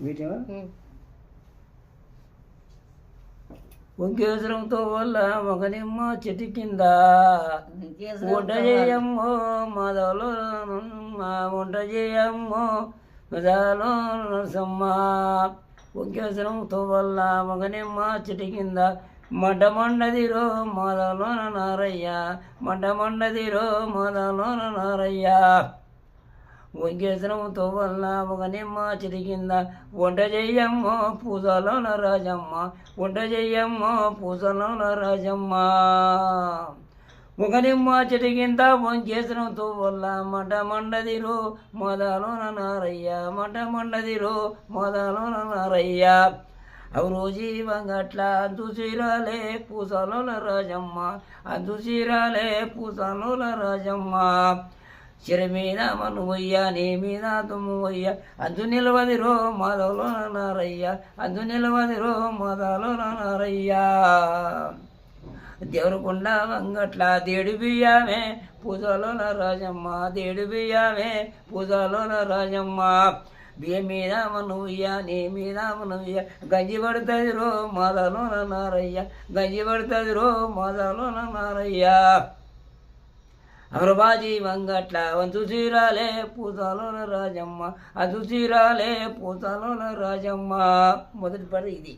వీటేమో ఒంకేసరంతో వల్ల ఒక నిమ్మ చెట్టు కింద వంట చేయమ్మో మాధవలో వంట చేయమ్మో మదాలో నరసమ్మ. ఒంకేసరంతో వల్ల ఒక నిమ్మ చెట్టు కింద మంట మండదిరో మాధవలో నారయ్య, మంట మండదిరో మాధవలో నారయ్య. ఒంకేసరంతో వల్ల ఒక నిమ్మ చెట్టు కింద వంట చెయ్యమ్మో పూజలోన రాజమ్మ, వంట చెయ్యమ్మో పూజలోన రాజమ్మ. ఒక నిమ్మ చెట్టు కింద ఒంకేసరంతో వల్ల మంట మండదిరో మాధవలోన నారయ్య, మంట మండదిరో మాధవలోన నారయ్య. అవి రోజు వంగట్ల అంతుచీరాలే పూసలోల రాజమ్మ, అంతుచీరాలే పూసలోల రాజమ్మ. చిర మీద మను వయ్య నీ మీద తుమ్ము వయ్య, అందు నిలవదిరో మాధవలో నారయ్య, అందు నిలవదిరో మాధవలో నారయ్య. దేవరకొండ వంగట్ల దేడు బియ్యమే పూజలోన రాజమ్మ, దేడు బియ్యమే పూజలోన రాజమ్మ. బియ్యం మీద మనవయ్య నీ మీద మనవయ్య, గంజి పడుతుంది రో మాధవలో నారయ్య, గంజి పడుతుంది రో మాధవలో నారయ్య. అమరబాజీ వంగట్ల వంతు చీరాలే పూతలోన రాజమ్మ, అంతు చీరాలే పూతలోన రాజమ్మ. మొదటి పద ఇది.